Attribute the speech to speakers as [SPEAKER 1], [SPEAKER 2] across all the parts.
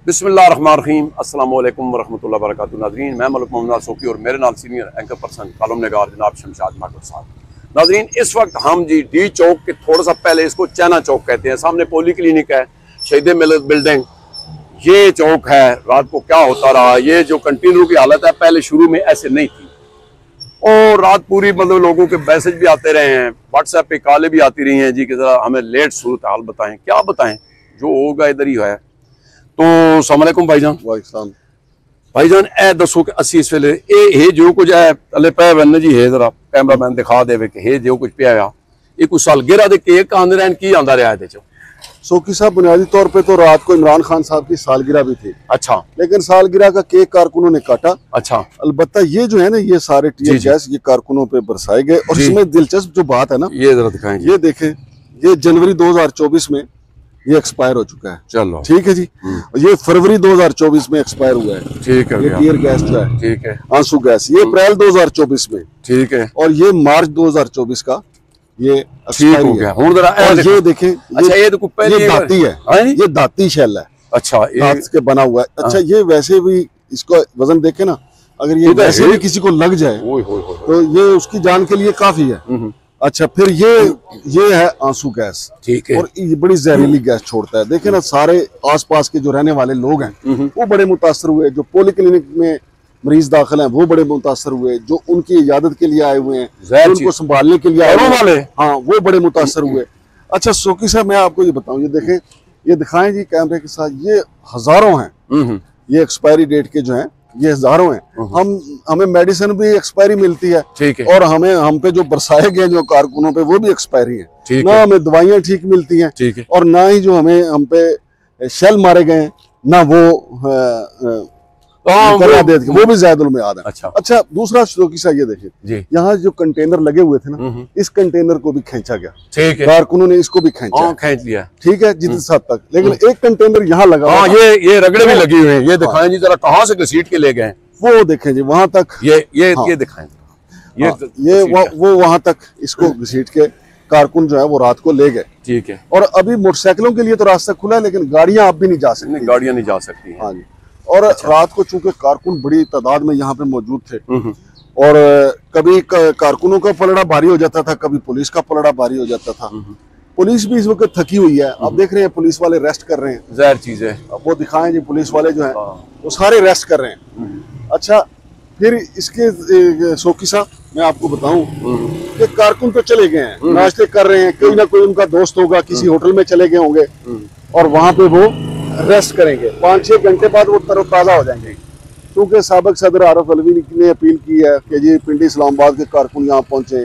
[SPEAKER 1] बिस्मिल्लाहिर्रहमानिर्रहीम अस्सलाम वालेकुम वरहमतुल्लाहि वबरकातुहू। नाज़रीन, मैं मलिक मोहम्मद सोकी और मेरे नाल सीनियर एंकर पर्सन कॉलम निगार जनाब शमशाद माकड़ साहब। नाज़रीन, इस वक्त हम जी डी चौक के थोड़ा सा पहले, इसको चैना चौक कहते हैं, सामने पोली क्लिनिक है, शहीद मिलत बिल्डिंग, ये चौक है। रात को क्या होता रहा, ये जो कंटिन्यू की हालत है, पहले शुरू में ऐसे नहीं थी और रात पूरी मतलब लोगों के मैसेज भी आते रहे हैं, व्हाट्सएप पे कॉलें भी आती रही हैं जी कि जरा हमें लेट सूरत हाल बताएं। क्या बताएं, जो होगा इधर ही है। तो अस्सलाम वालेकुम भाईजान।
[SPEAKER 2] वालेकुम
[SPEAKER 1] भाईजान, ए दसो कि असी इस वेले ये जो कुछ है अले पे बन जी है, जरा कैमरामैन दिखा देवे कि हे जो कुछ पिया ये कुछ सालगिरह दे केक आंदे रहन की आंदा रहा है।
[SPEAKER 2] सोकी साहब, बुनियादी तौर पे तो रात को इमरान खान साहब की सालगिरह भी थी।
[SPEAKER 1] अच्छा,
[SPEAKER 2] लेकिन सालगिरह का केक कारकुनों ने काटा।
[SPEAKER 1] अच्छा,
[SPEAKER 2] अलबत्ता ये जो है ना, ये सारे टीयर गैस ये कारकुनों पे बरसाए गए। और इसमें दिलचस्प जो बात है ना,
[SPEAKER 1] ये जरा दिखाएं।
[SPEAKER 2] ये देखें, ये जनवरी 2024 में ये एक्सपायर हो चुका है।
[SPEAKER 1] चलो
[SPEAKER 2] ठीक है जी। ये फरवरी 2024 में एक्सपायर हुआ है। ठीक है। ये टीयर गैस जो है, ठीक है, आंसू गैस, ये अप्रैल 2024 में, ठीक है, और ये मार्च 2024 का ये
[SPEAKER 1] ठीक हो गया।
[SPEAKER 2] और ये देखें,
[SPEAKER 1] अच्छा, ये तो पहले
[SPEAKER 2] ये दाती है, ये दाती शेल है। अच्छा, दांत के बना हुआ है। अच्छा, ये वैसे भी इसको वजन देखे ना, अगर ये वैसे भी किसी को लग जाए तो ये उसकी जान के लिए काफी है। अच्छा, फिर ये है आंसू गैस, ठीक है, और ये बड़ी जहरीली गैस छोड़ता है। देखे ना, सारे आसपास के जो रहने वाले लोग हैं वो बड़े मुतासर हुए। जो पोली क्लिनिक में मरीज दाखिल हैं वो बड़े मुतासर हुए। जो उनकी इजाजत के लिए आए हुए हैं, उनको संभालने के लिए आए हुए, हाँ, वो बड़े मुतासर हुए। अच्छा सोकी साहब, मैं आपको ये बताऊं, ये देखें, ये दिखाएं जी कैमरे के साथ, ये हजारों हैं। ये एक्सपायरी डेट के जो हैं, ये हजारों हैं। हमें मेडिसिन भी एक्सपायरी मिलती है, ठीक है, और हम पे जो बरसाए गए जो कारकुनों पे वो भी एक्सपायरी है। ना हमें दवाइयाँ ठीक मिलती हैं, ठीक है, और ना ही जो हम पे शेल मारे गए, ना वो वो भी ज़्यादा में याद है। अच्छा, दूसरा शौकी साहब, ये देखिए, यहाँ जो कंटेनर लगे हुए थे ना, इस कंटेनर को भी खींचा गया, ठीक है, कारकुनों ने इसको भी खींच लिया, ठीक है, जितनी हद तक। लेकिन एक कंटेनर यहाँ लगा,
[SPEAKER 1] ये रगड़े भी लगी हुई हैं। ये दिखाएं जी जरा, कहाँ से घसीट के ले गए, वो
[SPEAKER 2] देखें जी, वहां तक
[SPEAKER 1] ये दिखाएं,
[SPEAKER 2] ये वो वहां तक इसको घसीट के कारकुन जो है वो रात को ले गए, ठीक है। और अभी मोटरसाइकिलों के लिए तो रास्ता खुला है, लेकिन गाड़ियां अब भी नहीं जा सकती,
[SPEAKER 1] गाड़ियां नहीं जा सकती।
[SPEAKER 2] हाँ जी। और रात को चूंकि कारकुन बड़ी तादाद में यहाँ पे मौजूद थे, और कभी कारकुनों का पलड़ा भारी हो जाता था, कभी पुलिस का पलड़ा भारी हो जाता था। पुलिस भी इस वक्त थकी हुई है। आप देख रहे हैं पुलिस वाले रेस्ट कर रहे हैं,
[SPEAKER 1] ज़ाहिर चीज है।
[SPEAKER 2] अब वो दिखाएं जी, पुलिस वाले जो हैं वो सारे रेस्ट कर रहे हैं। अच्छा, फिर इसके सोकी साहब, मैं आपको बताऊं कि कारकुन तो चले गए हैं, नाश्ते कर रहे हैं, कोई ना कोई उनका दोस्त होगा, किसी होटल में चले गए होंगे और वहां पे वो रेस्ट करेंगे। 5-6 घंटे बाद वो तरोताजा हो जाएंगे। क्योंकि साबिक सदर आरिफ अलवी ने अपील की है कि जी पिंडी इस्लामाबाद के कारकुन यहाँ पहुंचे।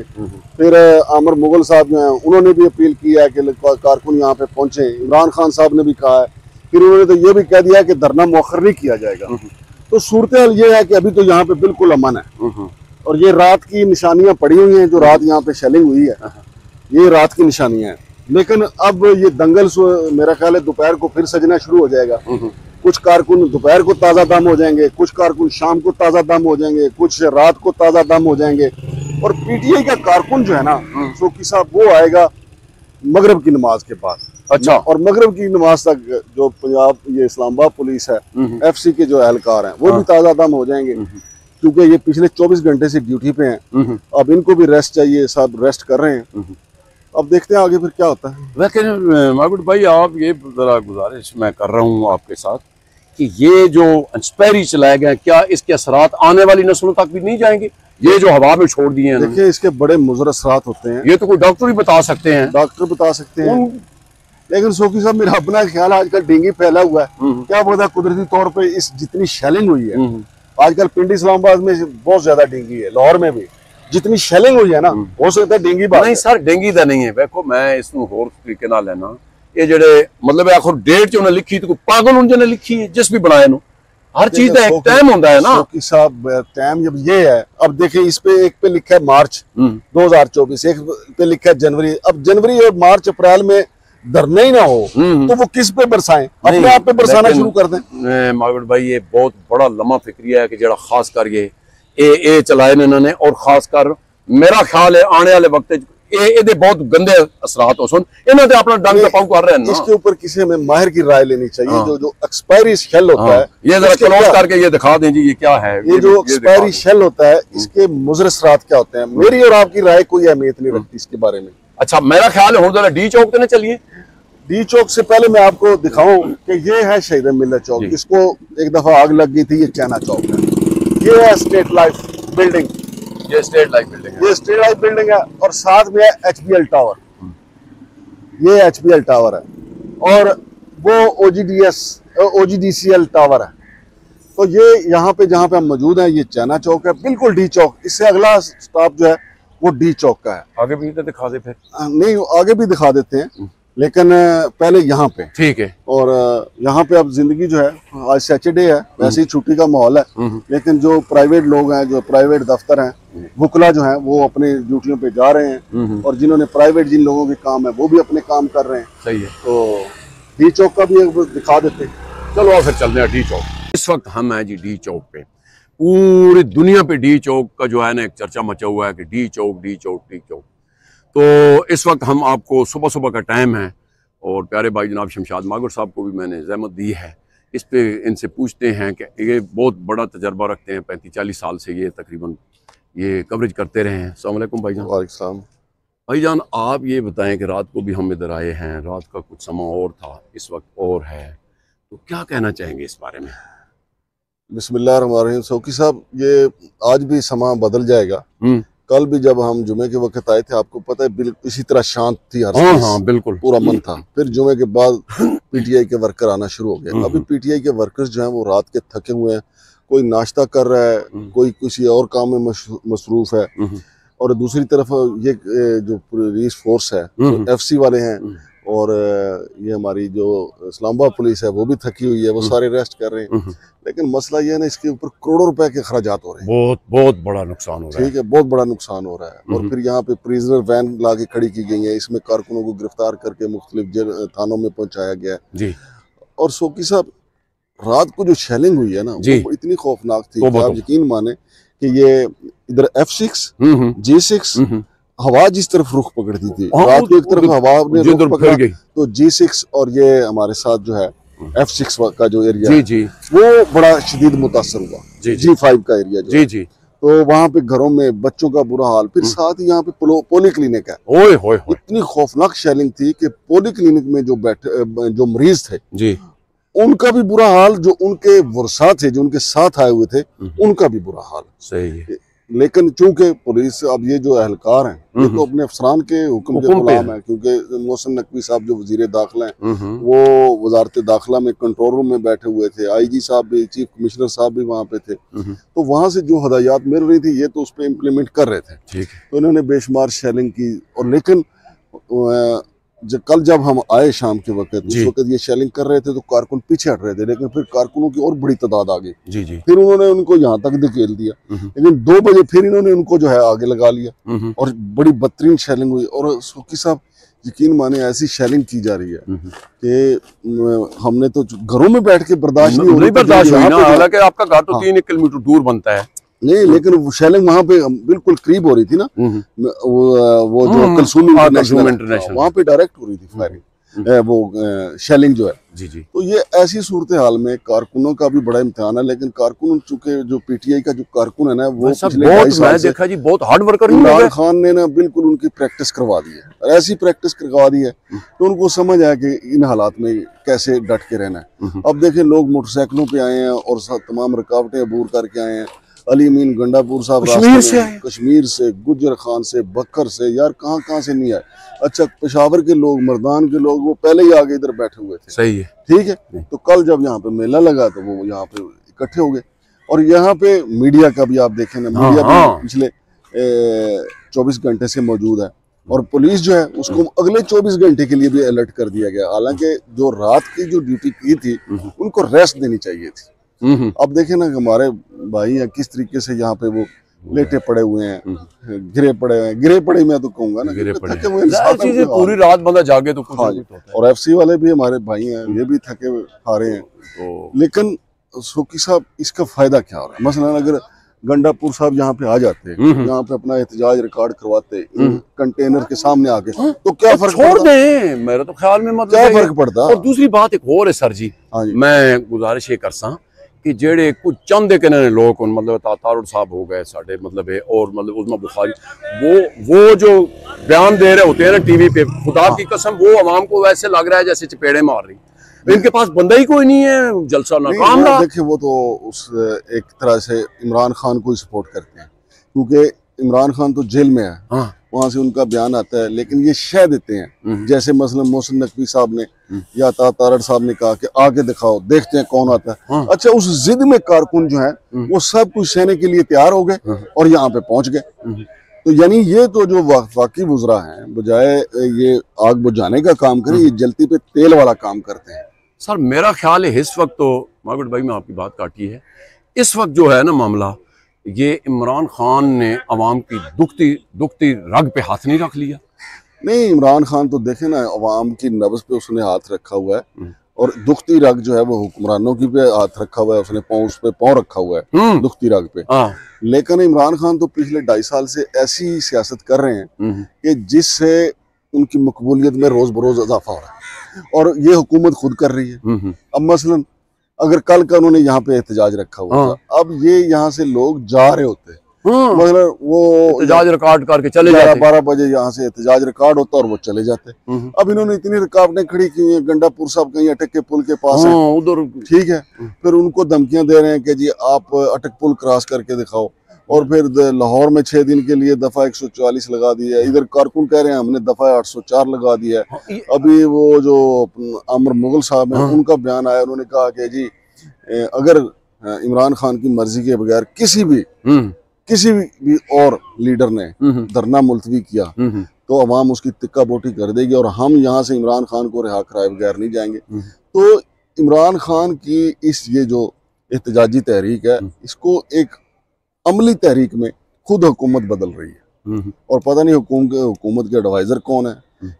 [SPEAKER 2] फिर आमिर मुगल साहब जो हैं उन्होंने भी अपील की है कि कारकुन यहाँ पे पहुंचे। इमरान खान साहब ने भी कहा है। फिर उन्होंने तो ये भी कह दिया कि धरना मौखर नहीं किया जाएगा। तो सूरत हाल ये है कि अभी तो यहाँ पे बिल्कुल अमन है। और ये रात की निशानियां पड़ी हुई हैं, जो रात यहाँ पे शेलिंग हुई है, ये रात की निशानियां हैं। लेकिन अब ये दंगल मेरा ख्याल है दोपहर को फिर सजना शुरू हो जाएगा। कुछ कारकुन दोपहर को ताज़ा दम हो जाएंगे, कुछ कारकुन शाम को ताज़ा दम हो जाएंगे, कुछ रात को ताज़ा दम हो जाएंगे। और पीटीआई का कारकुन जो है ना सोकी साहब, वो आएगा मगरब की नमाज के बाद। अच्छा, और मगरब की नमाज तक जो पंजाब ये इस्लामाबाद पुलिस है, एफसी के जो एहलकार हैं, वो भी ताज़ा दम हो जाएंगे। क्योंकि ये पिछले 24 घंटे से ड्यूटी पे हैं, अब इनको भी रेस्ट चाहिए, सब रेस्ट कर रहे हैं। अब देखते हैं आगे फिर क्या होता है।
[SPEAKER 1] लेकिन माहबूब भाई, आप ये जरा गुजारिश मैं कर रहा हूँ आपके साथ कि ये जो एक्सपायरी चलाए गए, क्या इसके असरात आने वाली नस्लों तक भी नहीं जाएंगे? ये जो हवा में छोड़ दिए हैं,
[SPEAKER 2] देखिए इसके बड़े मुज़र असरात होते हैं।
[SPEAKER 1] ये तो कोई डॉक्टर ही बता सकते हैं,
[SPEAKER 2] डॉक्टर बता सकते हैं। लेकिन सोकी साहब, मेरा अपना ख्याल, आजकल डेंगू फैला हुआ है। क्या पता कुदरती तौर पर इस जितनी शेलिंग हुई है आजकल पिंडी इस्लामाबाद में, बहुत ज्यादा डेंगू है। लाहौर में भी जितनी शेलिंग हुई है ना, हो सकता है डेंगू
[SPEAKER 1] नहीं सर, डेंगू तो नहीं है। देखो, मैं इसमें होर तरीके ना लेना, ये जेडे मतलब आखिर डेट जो उन्हें लिखी तो पागल उन्होंने लिखी है, जिस भी बनाए नो, हर चीज का एक टाइम होता है ना।
[SPEAKER 2] सोकी साहब, टाइम जब ये है, अब देखिए इस पे एक पे लिखा है मार्च 2024, एक पे लिखा है जनवरी। अब जनवरी और मार्च अप्रैल में धरना ही ना हो तो वो किस पे बरसाएं? अपने आप पे बरसाना शुरू कर दें।
[SPEAKER 1] माविड भाई, ये बहुत बड़ा लम्हा फिक्रिया है कि जरा खास कर ये चलाए इन्होंने। और खास कर मेरा ख्याल है आने वाले वक्त ये बहुत गंदे असरात हो सुन इन्हों ते अपना डंग पाऊ कर रहे हैं ना।
[SPEAKER 2] इसके ऊपर किसी हमें माहिर की राय लेनी चाहिए। जो एक्सपायरी शेल होता है,
[SPEAKER 1] ये जरा क्लोज करके ये दिखा दें जी, ये क्या है?
[SPEAKER 2] ये जो एक्सपायरी शेल होता है, इसके मुज़र असरात क्या होते हैं? मेरी और आपकी राय कोई अहमियत नहीं रखती इसके बारे में।
[SPEAKER 1] अच्छा, मेरा ख्याल है हुण डी चौक तो चलिए।
[SPEAKER 2] डी चौक से पहले मैं आपको दिखाऊं कि ये है शहीद मिल्लत चौक। इसको एक दफा आग लग गई थी। ये चाइना चौक है। ये है स्टेट लाइफ बिल्डिंग।
[SPEAKER 1] ये स्टेट लाइफ बिल्डिंग है।
[SPEAKER 2] ये स्टेट लाइफ बिल्डिंग है और साथ में है HBL टावर। ये HBL टावर है और वो OGDCL टावर है। तो ये यहाँ पे जहाँ पे हम मौजूद हैं, ये चाइना चौक है, बिल्कुल डी चौक। इससे अगला स्टॉप जो है वो डी चौक का है।
[SPEAKER 1] आगे भी तो दिखा दे फिर।
[SPEAKER 2] नहीं, आगे भी दिखा देते हैं, लेकिन पहले यहाँ पे। ठीक है। और यहाँ पे अब जिंदगी जो है, आज सैटरडे है, वैसे ही छुट्टी का माहौल है, लेकिन जो प्राइवेट लोग हैं, जो प्राइवेट दफ्तर हैं, वकला जो हैं, वो अपने ड्यूटियों पे जा रहे हैं। और जिन्होंने प्राइवेट, जिन लोगों के काम है, वो भी अपने काम कर रहे हैं। सही है। तो डी चौक का भी एक दिखा देते हैं।
[SPEAKER 1] चलो और फिर चलते हैं डी चौक। इस वक्त हम हैं जी डी चौक पे। पूरी दुनिया पे डी चौक का जो है ना एक चर्चा मचा हुआ है कि डी चौक डी चौक डी चौक। तो इस वक्त हम आपको सुबह सुबह का टाइम है और प्यारे भाई जनाब शमशाद मागर साहब को भी मैंने ज़हमत दी है। इस पे इनसे पूछते हैं कि ये बहुत बड़ा तजर्बा रखते हैं, 35-40 साल से ये तकरीबन ये कवरेज करते रहे हैं। अस्सलाम वालेकुम भाईजान।
[SPEAKER 2] वालेकुम सलाम।
[SPEAKER 1] भाईजान, आप ये बताएं कि रात को भी हम इधर आए हैं, रात का कुछ समा और था, इस वक्त और है, तो क्या कहना चाहेंगे इस बारे में?
[SPEAKER 2] बिस्मिल्लाहिर्रहमानिर्रहीम। सौकी साहब, ये आज भी समा बदल जाएगा। कल भी जब हम जुमे के वक्त आए थे, आपको पता है इसी तरह शांत थी हर चीज़। हाँ, बिल्कुल पूरा मन था। फिर जुमे के बाद PTI के वर्कर आना शुरू हो गए। अभी PTI के वर्कर्स जो हैं वो रात के थके हुए हैं, कोई नाश्ता कर रहा है, कोई किसी और काम में मसरूफ है। और दूसरी तरफ ये जो पुलिस फोर्स है, FC वाले हैं, और ये हमारी जो इस्लामाबाद पुलिस है वो भी थकी हुई है, वो सारे रेस्ट कर रहे हैं। लेकिन मसला ये है ना, इसके ऊपर करोड़ों रुपए के खर्चात हो रहे हैं। बहुत बड़ा नुकसान हो रहा है। ठीक है, बहुत बड़ा नुकसान हो रहा है। और फिर यहाँ पे प्रिजनर वैन ला के खड़ी की गई है, इसमें कारकुनों को गिरफ्तार करके मुख्तलिफ थानों में पहुंचाया गया है जी। और सोकी साहब, रात को जो शेलिंग हुई है ना, वो इतनी खौफनाक थी कि आप यकीन माने कि ये इधर F6 G6 हवा जिस तरफ रुख पकड़ती थी, रात को एक तरफ हवा ने रुख पकड़ा, तो G6 और ये हमारे साथ जो है F6 का जो एरिया है, वो बड़ा शदीद मुतासर हुआ। G5 का एरिया जी जी। तो वहाँ पे घरों में बच्चों का बुरा हाल। फिर साथ ही यहाँ पे पोली क्लिनिक है। ओए होए, इतनी खौफनाक शेलिंग थी कि पोली क्लिनिक में जो मरीज थे जी, उनका भी बुरा हाल, जो उनके वर्षा थे, जो उनके साथ आए हुए थे, उनका भी बुरा हाल। सही है। लेकिन चूंकि पुलिस, अब ये जो अहलकार हैं, ये तो अपने अफसरान के हुक्म के गुलाम है, क्योंकि मोहसिन नकवी साहब जो वजीर दाखिला हैं, वो वजारत दाखिला में कंट्रोल रूम में बैठे हुए थे। IG साहब भी, चीफ कमिश्नर साहब भी वहाँ पे थे। तो वहाँ से जो हदायत मिल रही थी, ये तो उस पर इम्प्लीमेंट कर रहे थे। तो इन्होंने बेशुमार शेलिंग की। और लेकिन कल जब हम आए शाम के वक्त, उस वक्त ये शेलिंग कर रहे थे तो कारकुन पीछे हट रहे थे, लेकिन फिर कारकुनों की और बड़ी तादाद आ गई जी जी। फिर उन्होंने उनको यहाँ तक धकेल दिया, लेकिन 2 बजे फिर इन्होंने उनको जो है आगे लगा लिया और बड़ी बदतरीन शेलिंग हुई। और सोकी साहब, यकीन माने ऐसी शेलिंग की जा रही है कि हमने तो घरों में बैठ के बर्दाश्त नहीं बर्दाश्त हुई ना। हालांकि आपका घर तो 3 किलोमीटर दूर बनता है। नहीं, लेकिन वो शेलिंग वहाँ पे बिल्कुल करीब हो रही थी ना, वो जो कलसूम इंटरनेशनल, वहाँ पे डायरेक्ट हो रही थी फायरिंग, वो शेलिंग जो है जी जी। तो ये ऐसी सूरत हाल में कारकुनों का भी बड़ा इम्तिहान है। लेकिन कारकुन, चूंकि जो PTI का जो कारकुन है ना, वो देखा जी बहुत हार्ड वर्कर इमरान खान ने ना बिल्कुल उनकी प्रैक्टिस करवा दी है, और ऐसी प्रैक्टिस करवा दी है तो उनको समझ आया कि इन हालात में कैसे डट के रहना है। अब देखें, लोग मोटरसाइकिलों पे आए हैं और तमाम रुकावटें अबूर करके आए हैं। अली मीन गंडापुर साहब कश्मीर से, गुजर खान से, बकर से, यार कहाँ से नहीं आए। अच्छा, पेशावर के लोग, मर्दान के लोग, वो पहले ही आगे इधर बैठे हुए थे। सही है, ठीक है। तो कल जब यहाँ पे मेला लगा तो वो यहाँ पे इकट्ठे हो गए। और यहाँ पे मीडिया का भी आप देखें ना, मीडिया भी पिछले 24 घंटे से मौजूद है। और पुलिस जो है उसको अगले 24 घंटे के लिए भी अलर्ट कर दिया गया। हालांकि जो रात की जो ड्यूटी की थी, उनको रेस्ट देनी चाहिए थी। अब देखे ना, हमारे भाई हैं किस तरीके से यहाँ पे वो लेटे पड़े हुए हैं, गिरे पड़े मैं तो कहूँगा ना, चीजें पूरी रात बंदा जागे तो कुछ होता है। और FC वाले भी हमारे भाई हैं, ये भी थके हारे हैं। तो लेकिन सोकी साहब, इसका फायदा क्या हो रहा है? मसलन अगर गंडापुर साहब यहाँ पे आ जाते, यहाँ पे अपना एहतजाज रिकॉर्ड करवाते कंटेनर के सामने आके, तो क्या फर्क
[SPEAKER 1] छोड़ दें, मेरे तो ख्याल में मतलब
[SPEAKER 2] क्या फर्क पड़ता।
[SPEAKER 1] और दूसरी बात एक और है सर जी, मैं गुजारिश ये करसा कि जेड़े कुछ चंद के लोग मतलब तारुड़ साहब हो गए साढ़े मतलब है, और मतलब उस्मा बुखारी, वो जो बयान दे रहे होते हैं ना टीवी पे, खुदा की कसम वो अवाम को वैसे लग रहा है जैसे चपेड़े मार रही, इनके पास बंदा ही कोई नहीं है, जलसा नाकाम रहा।
[SPEAKER 2] देखिए वो तो उस एक तरह से इमरान खान को ही सपोर्ट करते हैं, क्योंकि इमरान खान तो जेल में है, वहां से उनका बयान आता है, लेकिन ये शह देते हैं, जैसे मसलन मोहसिन नकवी साहब ने या तारड़ साहब ने कहा कि आगे दिखाओ, देखते हैं कौन आता है। अच्छा, उस जिद में कारकुन जो है वो सब कुछ सहने के लिए तैयार हो गए और यहाँ पे पहुंच गए। तो यानी ये तो जो वाकई बुजरा है, बजाय ये आग बुझाने का काम करे, ये जलती पे तेल वाला काम करते हैं।
[SPEAKER 1] सर मेरा ख्याल है इस वक्त तो मार्गरेट भाई में आपकी बात काटी है, इस वक्त जो है ना मामला, ये इमरान खान ने अवाम की दुखती रग पे हाथ नहीं रख लिया।
[SPEAKER 2] नहीं, इमरान खान तो देखे ना, अवाम की नब्ज पे उसने हाथ रखा हुआ है, और दुखती रग जो है वो हुक्मरानों की पे हाथ रखा हुआ है, उसने उस पे पाँव रखा हुआ है दुखती रग पे। लेकिन इमरान खान तो पिछले 2.5 साल से ऐसी सियासत कर रहे हैं कि जिससे उनकी मकबूलियत में रोज बरोज इजाफा हो रहा है, और ये हुकूमत खुद कर रही है। अब मसलन अगर कल का उन्होंने यहाँ पे एहतजाज रखा हुआ था, अब ये यहाँ से लोग जा रहे होते, मतलब वो
[SPEAKER 1] एहतजाज रिकॉर्ड करके चले जाते,
[SPEAKER 2] 12 बजे यहाँ से एहतजाज रिकॉर्ड होता और वो चले जाते। अब इन्होंने इतनी रुकावटें खड़ी की हुई है, गंडापुर साहब कहीं अटक के पुल के पास है
[SPEAKER 1] उधर, ठीक है,
[SPEAKER 2] फिर उनको धमकियां दे रहे हैं कि जी आप अटक पुल क्रॉस करके दिखाओ, और फिर लाहौर में 6 दिन के लिए दफा 144 लगा दी है, इधर कारकुन कह रहे हैं हमने दफा 804 लगा दी है। अभी वो जो आमिर मुगल साहब हैं, उनका बयान आया, उन्होंने कहा कि जी अगर इमरान खान की मर्जी के बगैर किसी भी और लीडर ने धरना मुलतवी किया तो अवाम उसकी तिक्का बोटी कर देगी, और हम यहाँ से इमरान खान को रिहा कराए बगैर नहीं जाएंगे। तो इमरान खान की ये जो एहतजाजी तहरीक है, इसको एक अमली तहरीक में खुद हुकूमत बदल रही है, और पता नहीं हुकूमत के एडवाइजर कौन है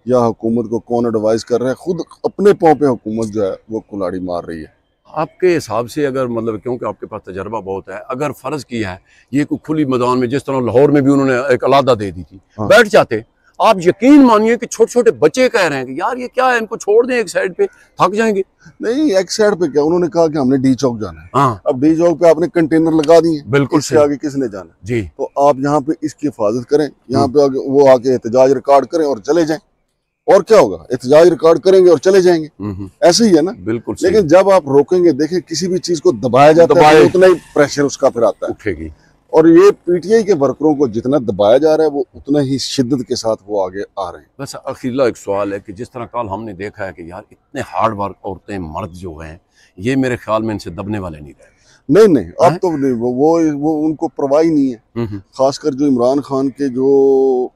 [SPEAKER 2] या हुकूमत को कौन एडवाइज कर रहा है, खुद अपने पाँव पे हुकूमत जो है वो कुल्हाड़ी मार रही है।
[SPEAKER 1] आपके हिसाब से अगर मतलब, क्योंकि आपके पास तजर्बा बहुत है, अगर फर्ज किया है ये कोई खुली मैदान में, जिस तरह लाहौर में भी उन्होंने एक अलादा दे दी थी, बैठ जाते, आप यकीन मानिए कि छोटे छोटे बच्चे कह रहे हैं कि यार ये क्या है, इनको छोड़ दें एक साइड पे, थक जाएंगे।
[SPEAKER 2] नहीं, एक साइड पे क्या, उन्होंने कहा कि हमने डी चौक जाना है। अब डी चौक पे आपने कंटेनर लगा दिए,
[SPEAKER 1] बिल्कुल,
[SPEAKER 2] इससे आगे किसने जाना
[SPEAKER 1] जी।
[SPEAKER 2] तो आप यहाँ पे इसकी हिफाजत करें, यहाँ पे वो आके एहतजाज रिकॉर्ड करें और चले जाएं, और क्या होगा, एहतजाज रिकॉर्ड करेंगे और चले जाएंगे, ऐसे ही है ना।
[SPEAKER 1] बिल्कुल।
[SPEAKER 2] लेकिन जब आप रोकेंगे, देखें किसी भी चीज को दबाया जाता है, उतना ही प्रेशर उसका फिर आता है,
[SPEAKER 1] उठेगी।
[SPEAKER 2] और ये पीटीआई के वर्करों को जितना दबाया जा रहा है, वो उतना ही शिद्दत के साथ वो आगे आ रहे हैं।
[SPEAKER 1] बस अखीला एक सवाल है कि जिस तरह कल हमने देखा है कि यार इतने हार्ड वर्क औरतें मर्द जो हैं, ये मेरे ख्याल में इनसे दबने वाले नहीं रहे।
[SPEAKER 2] नहीं, अब तो नहीं, वो उनको परवाह ही नहीं है। खासकर जो इमरान खान के जो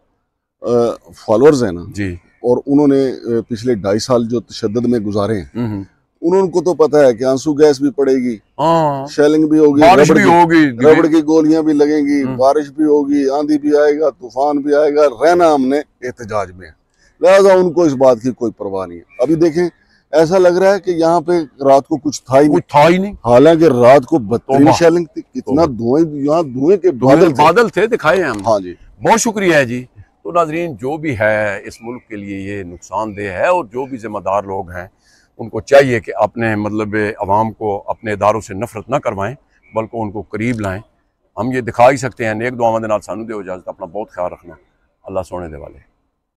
[SPEAKER 2] फॉलोअर्स हैं ना
[SPEAKER 1] जी, और
[SPEAKER 2] उन्होंने पिछले 2.5 साल जो तशद्दुद में गुजारे हैं, उनको तो पता है कि आंसू गैस भी पड़ेगी, शेलिंग भी होगी, रबड़ की गोलियां भी लगेंगी, बारिश भी होगी, आंधी भी आएगा, तूफान भी आएगा, रहना हमने एहतजाज में, लिहाजा उनको इस बात की कोई परवाह नहीं है। अभी देखें, ऐसा लग रहा है कि यहाँ पे रात को कुछ था ही नहीं, हालांकि रात को 32 शेलिंग थी, कितना धुएं, यहाँ धुएं के
[SPEAKER 1] बादल थे दिखाए हम।
[SPEAKER 2] हाँ जी,
[SPEAKER 1] बहुत शुक्रिया है जी। तो नाजरीन, जो भी है इस मुल्क के लिए ये नुकसानदेह है, और जो भी जिम्मेदार लोग हैं उनको चाहिए कि अपने मतलब अवाम को अपने इदारों से नफरत ना करवाएं, बल्कि उनको करीब लाएं। हम ये दिखा ही सकते हैं। नेक दुआवां दे नाल सानू दिओ इजाजत, अपना बहुत ख्याल रखना। अल्लाह सोने दे वाले।